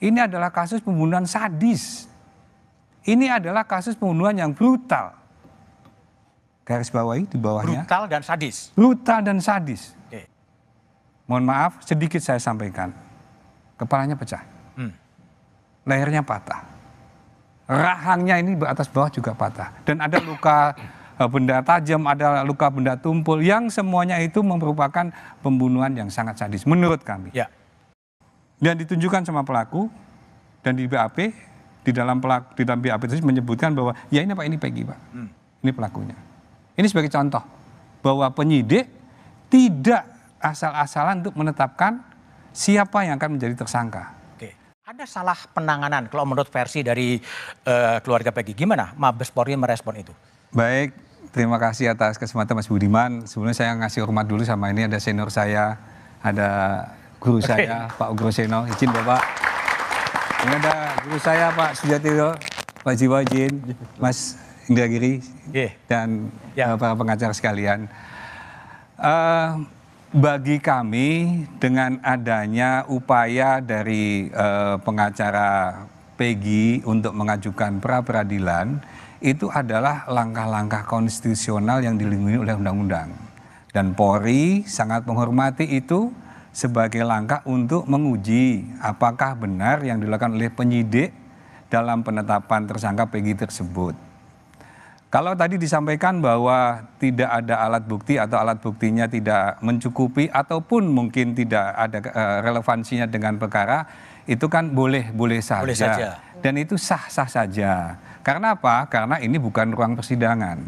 Ini adalah kasus pembunuhan sadis. Ini adalah kasus pembunuhan yang brutal. Garis bawahi di bawahnya. Brutal dan sadis. Brutal dan sadis. Oke. Mohon maaf, sedikit saya sampaikan. Kepalanya pecah. Lehernya patah. Rahangnya ini atas bawah juga patah. Dan ada luka benda tajam, ada luka benda tumpul, yang semuanya itu merupakan pembunuhan yang sangat sadis menurut kami. Ya. Dan ditunjukkan sama pelaku, dan di BAP, di dalam BAP itu menyebutkan bahwa ya ini Pak, ini Peggy Pak. Ini pelakunya. Ini sebagai contoh bahwa penyidik tidak asal-asalan untuk menetapkan siapa yang akan menjadi tersangka. Oke. Ada salah penanganan kalau menurut versi dari keluarga Peggy. Gimana Mabes Polri merespon itu? Baik, terima kasih atas kesempatan Mas Budiman. Sebelumnya saya ngasih hormat dulu sama ini, ada senior saya, ada guru saya, Pak Ugro Seno, izin Bapak. Ini ada guru saya, Pak Sujatiro, Pak Jiwa, izin, Mas Indragiri, dan para pengacara sekalian. Bagi kami, dengan adanya upaya dari pengacara Peggy untuk mengajukan pra-peradilan, itu adalah langkah-langkah konstitusional yang dilindungi oleh undang-undang. Dan Polri sangat menghormati itu sebagai langkah untuk menguji apakah benar yang dilakukan oleh penyidik dalam penetapan tersangka Peggy tersebut. Kalau tadi disampaikan bahwa tidak ada alat bukti atau alat buktinya tidak mencukupi ataupun mungkin tidak ada relevansinya dengan perkara, itu kan boleh saja. Dan itu sah-sah saja. Karena apa? Karena ini bukan ruang persidangan.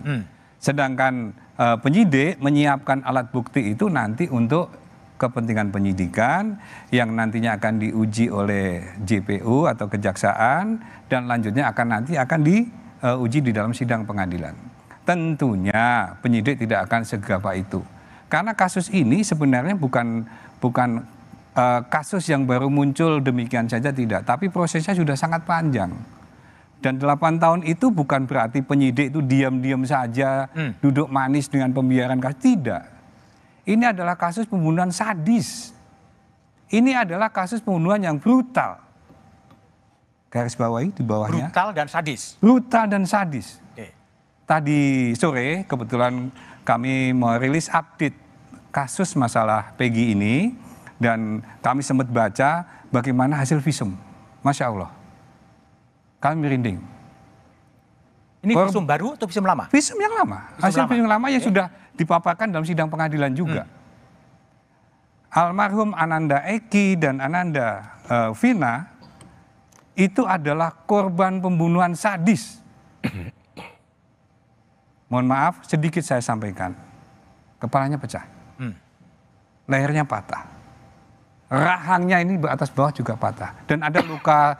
Sedangkan penyidik menyiapkan alat bukti itu nanti untuk kepentingan penyidikan yang nantinya akan diuji oleh JPU atau kejaksaan dan lanjutnya akan diuji di dalam sidang pengadilan. Tentunya penyidik tidak akan segagap itu. Karena kasus ini sebenarnya bukan kasus yang baru muncul demikian saja, tidak. Tapi prosesnya sudah sangat panjang. Dan 8 tahun itu bukan berarti penyidik itu diam-diam saja, duduk manis dengan pembiaran kasus. Tidak. Ini adalah kasus pembunuhan sadis. Ini adalah kasus pembunuhan yang brutal. Garis bawahi di bawahnya. Brutal dan sadis. Brutal dan sadis. Oke. Tadi sore kebetulan kami merilis update kasus masalah Peggy ini. Dan kami sempat baca bagaimana hasil visum. Masya Allah. Kami merinding. Ini visum baru atau visum lama? Visum yang lama. Hasil visum lama yang sudah dipaparkan dalam sidang pengadilan juga. Almarhum Ananda Eki dan Ananda Vina itu adalah korban pembunuhan sadis. Mohon maaf, sedikit saya sampaikan. Kepalanya pecah. Lehernya patah. Rahangnya ini atas bawah juga patah. Dan ada luka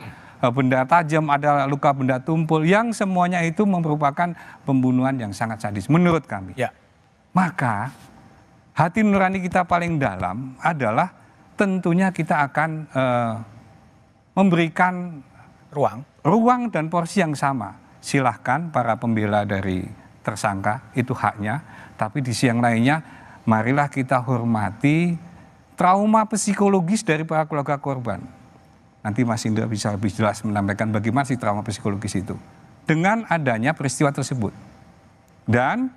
benda tajam, ada luka benda tumpul, yang semuanya itu merupakan pembunuhan yang sangat sadis menurut kami. Ya. Maka hati nurani kita paling dalam adalah tentunya kita akan memberikan ruang dan porsi yang sama. Silahkan para pembela dari tersangka, itu haknya. Tapi di sisi yang lainnya, marilah kita hormati trauma psikologis dari para keluarga korban. Nanti Mas Indra bisa lebih jelas menyampaikan bagaimana sih trauma psikologis itu. Dengan adanya peristiwa tersebut. Dan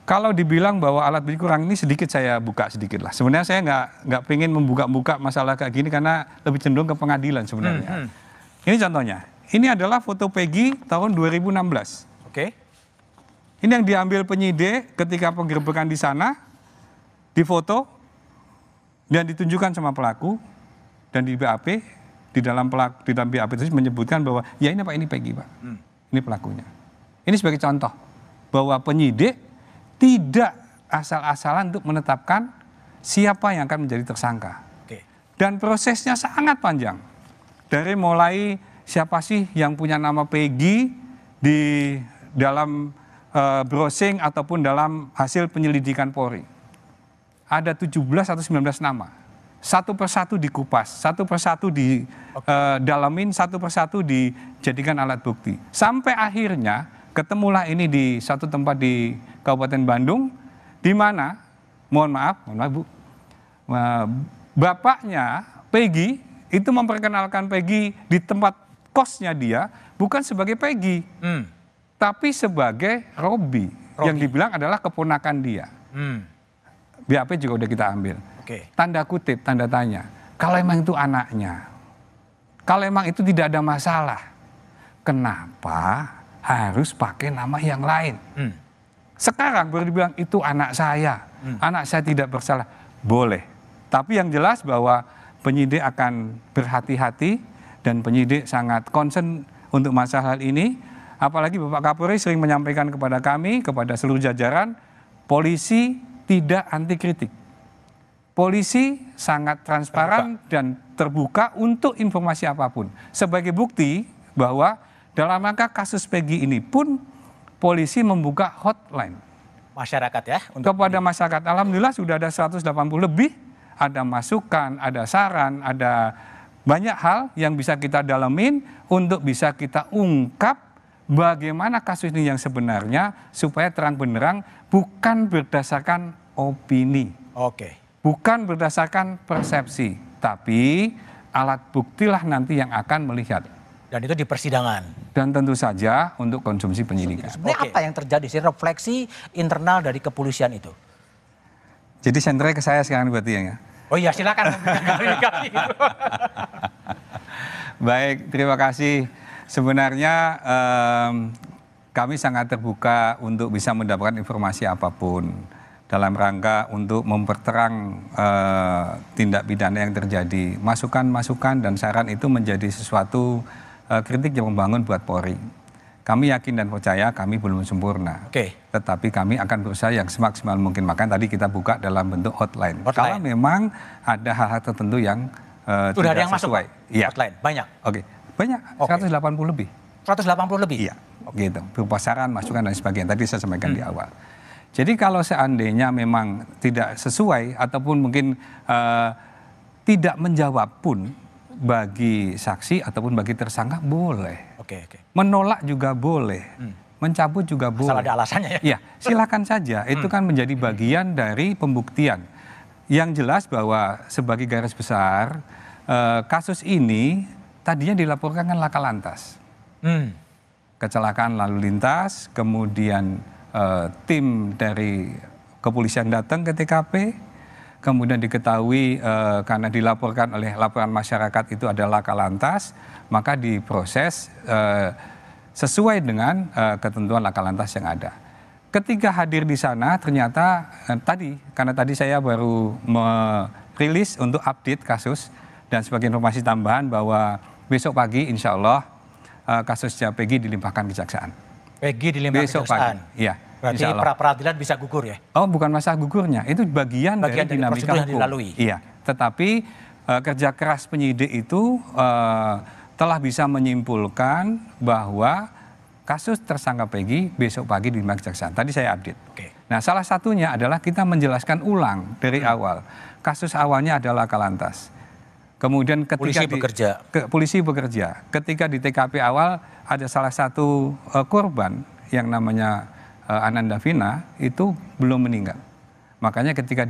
kalau dibilang bahwa alat bukti kurang, ini sedikit saya buka sedikit lah. Sebenarnya saya nggak pengen membuka masalah kayak gini karena lebih cenderung ke pengadilan sebenarnya. Ini contohnya. Ini adalah foto Peggy tahun 2016. Oke. Ini yang diambil penyidik ketika penggerbekan di sana, difoto dan ditunjukkan sama pelaku, dan di BAP, di dalam BAP itu menyebutkan bahwa ya ini Pak, ini Peggy Pak. Ini pelakunya. Ini sebagai contoh bahwa penyidik tidak asal-asalan untuk menetapkan siapa yang akan menjadi tersangka. Oke. Dan prosesnya sangat panjang. Dari mulai siapa sih yang punya nama Peggy di dalam browsing ataupun dalam hasil penyelidikan Polri. Ada 17 atau 19 nama. Satu persatu dikupas, satu persatu didalamin, satu persatu dijadikan alat bukti. Sampai akhirnya ketemulah ini di satu tempat di Kabupaten Bandung, di mana, mohon maaf Bu, bapaknya Peggy itu memperkenalkan Peggy di tempat kosnya dia bukan sebagai Peggy, tapi sebagai Robi yang dibilang adalah keponakan dia. BAP juga udah kita ambil. Tanda kutip, tanda tanya. Kalau emang itu anaknya, kalau emang itu tidak ada masalah, kenapa harus pakai nama yang lain? Sekarang baru dibilang itu anak saya tidak bersalah. Boleh. Tapi yang jelas bahwa penyidik akan berhati-hati dan penyidik sangat concern untuk masalah hal ini. Apalagi Bapak Kapolri sering menyampaikan kepada kami, kepada seluruh jajaran, polisi tidak anti kritik. Polisi sangat transparan dan terbuka untuk informasi apapun. Sebagai bukti bahwa dalam rangka kasus Peggy ini pun polisi membuka hotline. Masyarakat ya? Kepada masyarakat. Alhamdulillah sudah ada 180 lebih. Ada masukan, ada saran, ada banyak hal yang bisa kita dalamin untuk bisa kita ungkap bagaimana kasus ini yang sebenarnya supaya terang benderang bukan berdasarkan opini. Bukan berdasarkan persepsi, tapi alat buktilah nanti yang akan melihat. Dan itu di persidangan. Dan tentu saja untuk konsumsi penyidikan. Sebenarnya apa yang terjadi sih refleksi internal dari kepolisian itu? Jadi senternya ke saya sekarang berarti ya. Oh iya silakan. Baik, terima kasih. Sebenarnya kami sangat terbuka untuk bisa mendapatkan informasi apapun dalam rangka untuk memperterang tindak pidana yang terjadi. Masukan-masukan dan saran itu menjadi sesuatu kritik yang membangun buat Polri. Kami yakin dan percaya kami belum sempurna. Tetapi kami akan berusaha yang semaksimal mungkin. Makanya tadi kita buka dalam bentuk hotline. Kalau memang ada hal-hal tertentu yang sudah ada yang sesuai. Masuk hotline? Banyak? Banyak, 180 lebih. 180 lebih? Iya, gitu. Berupa saran, masukan dan sebagainya. Tadi saya sampaikan di awal. Jadi kalau seandainya memang tidak sesuai ataupun mungkin tidak menjawab pun bagi saksi ataupun bagi tersangka boleh. Menolak juga boleh. Mencabut juga boleh. Asal ada alasannya ya? Iya, silakan saja. Itu kan menjadi bagian dari pembuktian. Yang jelas bahwa sebagai garis besar kasus ini tadinya dilaporkan kan laka lantas. Kecelakaan lalu lintas, kemudian tim dari kepolisian datang ke TKP, kemudian diketahui karena dilaporkan oleh laporan masyarakat itu adalah laka lantas, maka diproses sesuai dengan ketentuan laka lantas yang ada. Ketika hadir di sana ternyata karena tadi saya baru merilis untuk update kasus dan sebagai informasi tambahan bahwa besok pagi insya Allah kasusnya Peggy dilimpahkan kejaksaan. Peggy dilimpahkan kejaksaan? Iya. Berarti pra-peradilan bisa gugur ya? Oh bukan masalah gugurnya, itu bagian dari dinamika hukum. Dilalui. Iya, tetapi kerja keras penyidik itu telah bisa menyimpulkan bahwa kasus tersangka Peggy besok pagi dilimpahkan kejaksaan. Tadi saya update. Nah salah satunya adalah kita menjelaskan ulang dari awal. Kasus awalnya adalah laka lantas. Kemudian ketika polisi bekerja, ketika di TKP awal ada salah satu korban yang namanya Ananda Vina itu belum meninggal. Makanya ketika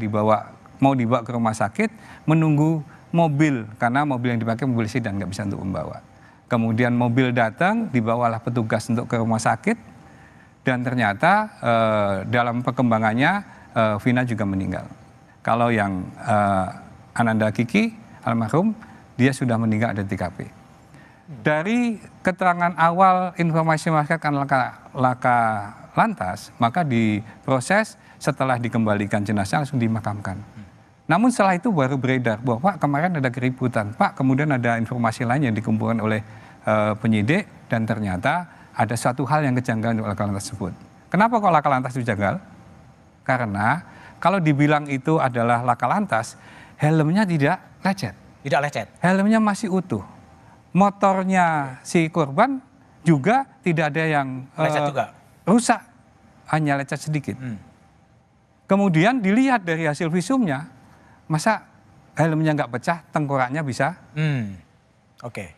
mau dibawa ke rumah sakit, menunggu mobil karena mobil yang dipakai mobil sedan nggak bisa untuk membawa. Kemudian mobil datang, dibawalah petugas untuk ke rumah sakit dan ternyata dalam perkembangannya Vina juga meninggal. Kalau yang Ananda Kiki almarhum dia sudah meninggal di TKP. Dari keterangan awal informasi masyarakat laka lantas, maka diproses setelah dikembalikan jenazah langsung dimakamkan. Namun setelah itu baru beredar bahwa Pak kemarin ada keributan, Pak kemudian ada informasi lain yang dikumpulkan oleh penyidik dan ternyata ada satu hal yang kejanggalan di laka lantas tersebut. Kenapa kok laka lantas itu janggal? Karena kalau dibilang itu adalah laka lantas, helmnya tidak lecet. Tidak lecet? Helmnya masih utuh. Motornya si korban juga tidak ada yang lecet juga? Rusak, hanya lecet sedikit. Kemudian dilihat dari hasil visumnya, masa helmnya nggak pecah, tengkoraknya bisa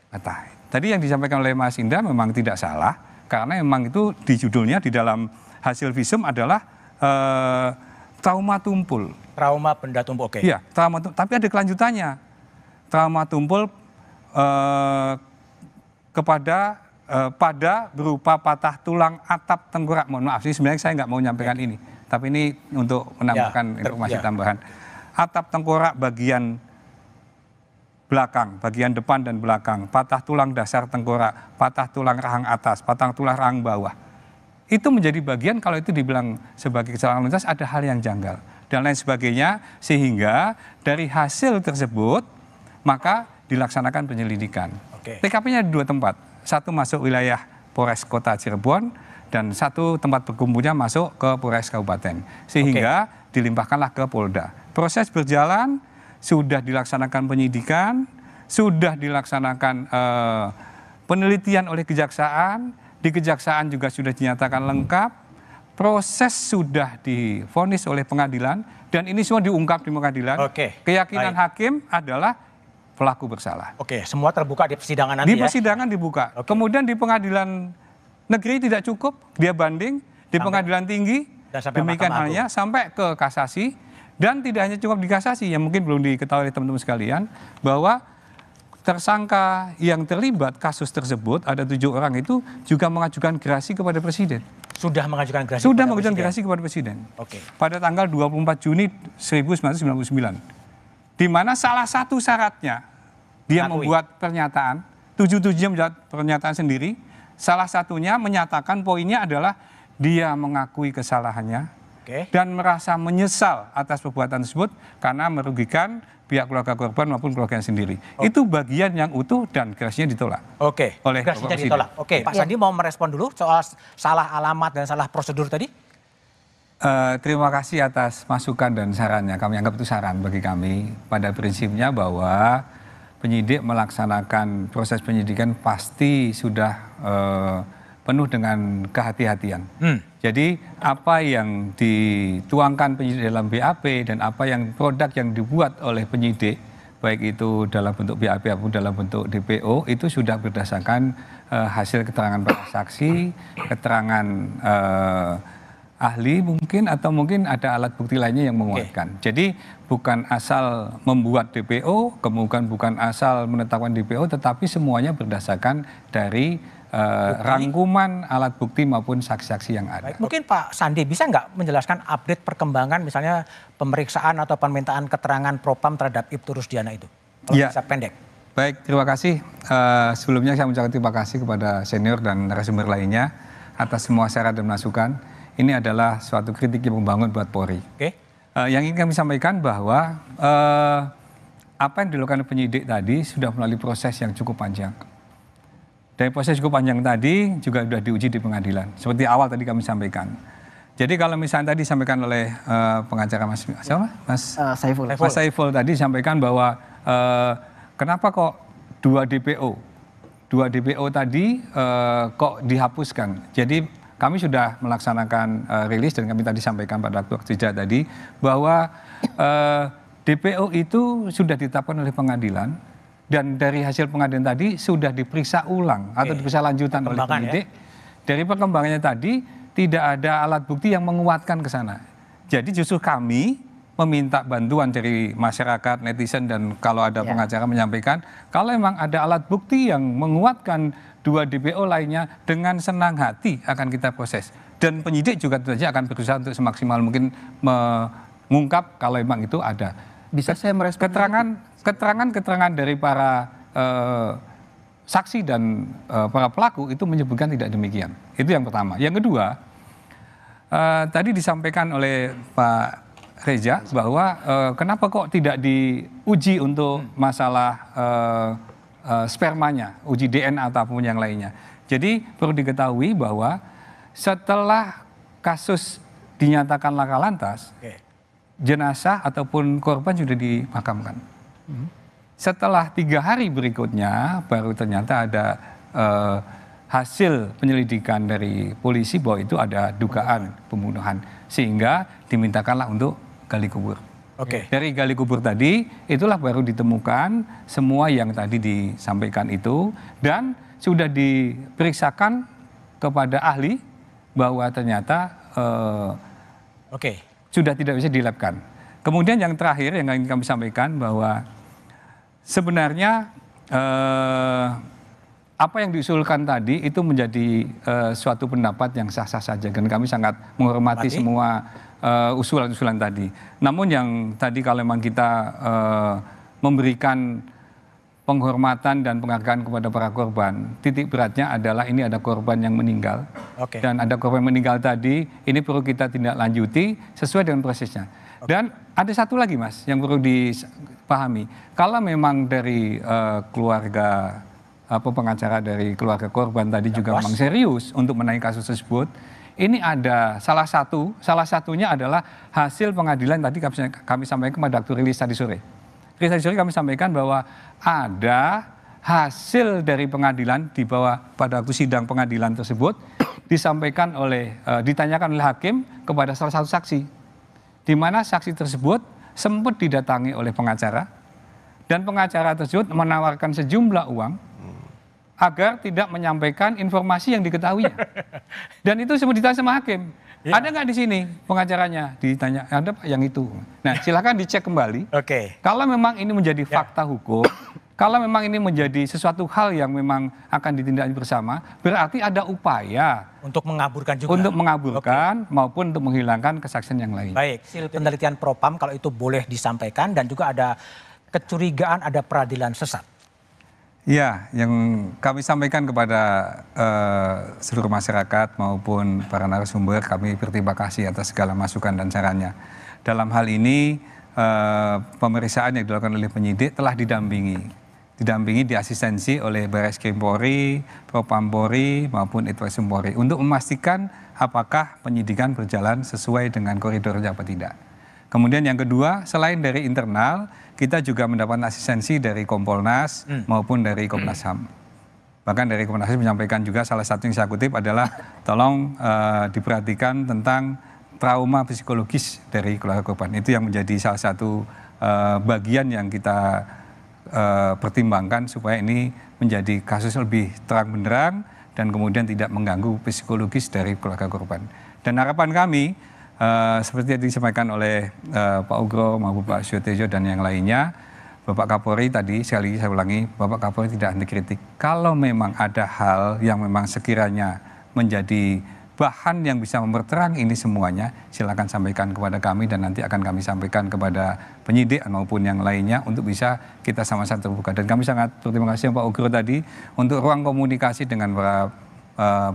patah. Tadi yang disampaikan oleh Mas Indra memang tidak salah, karena memang itu di judulnya di dalam hasil visum adalah trauma tumpul. Trauma benda tumpul, Iya, trauma tumpul, tapi ada kelanjutannya. Trauma tumpul eh, pada berupa patah tulang atap tengkorak. Mohon maaf sih, sebenarnya saya nggak mau menyampaikan ini, tapi ini untuk menambahkan informasi tambahan. Atap tengkorak bagian belakang, bagian depan dan belakang, patah tulang dasar tengkorak, patah tulang rahang atas, patah tulang rahang bawah. Itu menjadi bagian, kalau itu dibilang sebagai kecelakaan lalu lintas, ada hal yang janggal dan lain sebagainya, sehingga dari hasil tersebut maka dilaksanakan penyelidikan. TKP-nya ada 2 tempat, satu masuk wilayah Polres Kota Cirebon dan satu tempat berkumpulnya masuk ke Polres Kabupaten, sehingga dilimpahkanlah ke Polda. Proses berjalan, sudah dilaksanakan penyidikan, sudah dilaksanakan penelitian oleh kejaksaan, di kejaksaan juga sudah dinyatakan lengkap, proses sudah divonis oleh pengadilan, dan ini semua diungkap di pengadilan. Keyakinan hakim adalah pelaku bersalah. Semua terbuka di persidangan nanti. Di persidangan dibuka. Kemudian di pengadilan negeri tidak cukup, dia banding, di pengadilan tinggi, demikian halnya sampai ke kasasi. Dan tidak hanya cukup di kasasi, yang mungkin belum diketahui oleh teman-teman sekalian, bahwa tersangka yang terlibat kasus tersebut, ada 7 orang itu juga mengajukan gerasi kepada Presiden. Sudah mengajukan gerasi? Sudah mengajukan gerasi kepada Presiden. Pada tanggal 24 Juni 1999. Di mana salah satu syaratnya, dia membuat pernyataan, 7-7-nya membuat pernyataan sendiri, salah satunya menyatakan poinnya adalah dia mengakui kesalahannya, dan merasa menyesal atas perbuatan tersebut karena merugikan pihak keluarga korban maupun keluarganya sendiri. Itu bagian yang utuh dan gerasinya ditolak. Oleh gerasinya ditolak. Pak Sandi mau merespon dulu soal salah alamat dan salah prosedur tadi? Terima kasih atas masukan dan sarannya. Kami anggap itu saran bagi kami. Pada prinsipnya bahwa penyidik melaksanakan proses penyidikan pasti sudah penuh dengan kehati-hatian. Jadi apa yang dituangkan penyidik dalam BAP dan apa yang produk yang dibuat oleh penyidik, baik itu dalam bentuk BAP maupun dalam bentuk DPO, itu sudah berdasarkan hasil keterangan para saksi, keterangan ahli mungkin, atau mungkin ada alat bukti lainnya yang menguatkan. Jadi bukan asal membuat DPO, kemudian bukan asal menetapkan DPO, tetapi semuanya berdasarkan dari rangkuman alat bukti maupun saksi-saksi yang ada. Mungkin Pak Sandi bisa nggak menjelaskan update perkembangan misalnya pemeriksaan atau permintaan keterangan Propam terhadap Ibtu Rusdiana itu? Kalau bisa pendek. Baik, terima kasih. Sebelumnya saya mengucapkan terima kasih kepada senior dan narasumber lainnya atas semua saran dan masukan. Ini adalah suatu kritik yang membangun buat Polri. Yang ingin kami sampaikan bahwa apa yang dilakukan penyidik tadi sudah melalui proses yang cukup panjang. Dari proses cukup panjang tadi juga sudah diuji di pengadilan. Seperti awal tadi kami sampaikan. Jadi kalau misalnya tadi disampaikan oleh pengacara Mas Saiful. Mas Saiful tadi sampaikan bahwa kenapa kok 2 DPO tadi kok dihapuskan. Jadi kami sudah melaksanakan rilis dan kami tadi sampaikan pada waktu jeda tadi bahwa DPO itu sudah ditetapkan oleh pengadilan. Dan dari hasil pengadilan tadi sudah diperiksa ulang atau diperiksa lanjutan oleh penyidik. Dari perkembangannya tadi tidak ada alat bukti yang menguatkan ke sana. Jadi justru kami meminta bantuan dari masyarakat, netizen, dan kalau ada pengacara menyampaikan, kalau memang ada alat bukti yang menguatkan 2 DPO lainnya, dengan senang hati akan kita proses. Dan penyidik juga tentu saja akan berusaha untuk semaksimal mungkin mengungkap kalau memang itu ada. Bisa saya merespon? Keterangan dari para saksi dan para pelaku itu menyebutkan tidak demikian. Itu yang pertama. Yang kedua, tadi disampaikan oleh Pak Reza bahwa kenapa kok tidak diuji untuk masalah spermanya, uji DNA ataupun yang lainnya. Jadi perlu diketahui bahwa setelah kasus dinyatakan laka lantas, jenazah ataupun korban sudah dimakamkan. Setelah 3 hari berikutnya baru ternyata ada hasil penyelidikan dari polisi bahwa itu ada dugaan pembunuhan, sehingga dimintakanlah untuk gali kubur. Dari gali kubur tadi itulah baru ditemukan semua yang tadi disampaikan itu, dan sudah diperiksakan kepada ahli bahwa ternyata sudah tidak bisa dilabkan. Kemudian yang terakhir yang ingin kami sampaikan bahwa sebenarnya Apa yang diusulkan tadi itu menjadi suatu pendapat yang sah-sah saja, dan kami sangat menghormati semua usulan-usulan tadi. Namun yang tadi kalau memang kita memberikan penghormatan dan penghargaan kepada para korban, titik beratnya adalah ini ada korban yang meninggal. Dan ada korban meninggal tadi, ini perlu kita tindak lanjuti sesuai dengan prosesnya. Dan ada satu lagi Mas yang perlu dipahami, kalau memang dari keluarga pengacara dari keluarga korban tadi juga memang serius untuk menaiki kasus tersebut, ini ada salah satunya adalah hasil pengadilan tadi kami sampaikan kepada Dr. Rilis tadi sore. Rilis tadi sore kami sampaikan bahwa ada hasil dari pengadilan di bawah pada waktu sidang pengadilan tersebut disampaikan ditanyakan oleh hakim kepada salah satu saksi, di mana saksi tersebut sempat didatangi oleh pengacara dan pengacara tersebut menawarkan sejumlah uang agar tidak menyampaikan informasi yang diketahuinya. Dan itu semua ditanya sama hakim. Ada nggak di sini pengacaranya? Ditanya, ada Pak yang itu. Nah silakan dicek kembali. Kalau memang ini menjadi fakta hukum, kalau memang ini menjadi sesuatu hal yang memang akan ditindaklanjuti bersama, berarti ada upaya untuk mengaburkan juga. Untuk mengaburkan maupun untuk menghilangkan kesaksian yang lain. Baik, hasil penelitian Propam kalau itu boleh disampaikan, dan juga ada kecurigaan ada peradilan sesat. Ya, yang kami sampaikan kepada seluruh masyarakat maupun para narasumber, kami berterima kasih atas segala masukan dan sarannya. Dalam hal ini, pemeriksaan yang dilakukan oleh penyidik telah didampingi diasistensi oleh Barreskrim Polri, Propam Polri maupun Itwasum Polri untuk memastikan apakah penyidikan berjalan sesuai dengan koridornya apa tidak. Kemudian yang kedua, selain dari internal, kita juga mendapat asistensi dari Kompolnas maupun dari Komnas HAM. Bahkan dari Komnas HAM menyampaikan juga, salah satu yang saya kutip adalah tolong diperhatikan tentang trauma psikologis dari keluarga korban. Itu yang menjadi salah satu bagian yang kita pertimbangkan supaya ini menjadi kasus lebih terang benderang dan kemudian tidak mengganggu psikologis dari keluarga korban. Dan harapan kami, seperti yang disampaikan oleh Pak Ugro maupun Pak Suyotejo dan yang lainnya, Bapak Kapolri tadi, sekali lagi saya ulangi, Bapak Kapolri tidak anti kritik. Kalau memang ada hal yang memang sekiranya menjadi bahan yang bisa memperterang ini semuanya, silakan sampaikan kepada kami dan nanti akan kami sampaikan kepada penyidik maupun yang lainnya untuk bisa kita sama-sama terbuka. Dan kami sangat berterima kasih Pak Ugro tadi untuk ruang komunikasi dengan para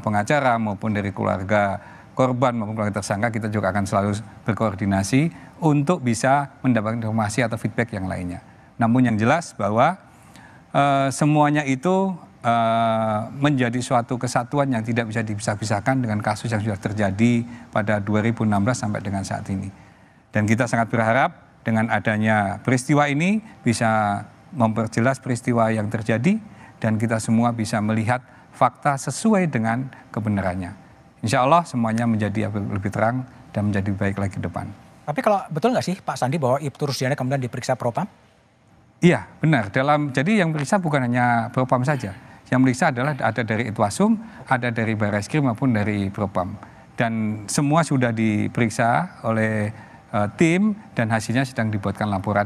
pengacara maupun dari keluarga korban maupun keluarga tersangka. Kita juga akan selalu berkoordinasi untuk bisa mendapatkan informasi atau feedback yang lainnya. Namun yang jelas bahwa semuanya itu menjadi suatu kesatuan yang tidak bisa dipisah-pisahkan dengan kasus yang sudah terjadi pada 2016 sampai dengan saat ini. Dan kita sangat berharap dengan adanya peristiwa ini bisa memperjelas peristiwa yang terjadi dan kita semua bisa melihat fakta sesuai dengan kebenarannya. Insya Allah semuanya menjadi lebih terang dan menjadi baik lagi ke depan. Tapi kalau betul nggak sih Pak Sandi bahwa Ibtu Rusdiana kemudian diperiksa Propam? Iya benar, jadi yang periksa bukan hanya Propam saja. Yang periksa adalah ada dari Itwasum, ada dari Barreskrim maupun dari Propam. Dan semua sudah diperiksa oleh tim dan hasilnya sedang dibuatkan laporan.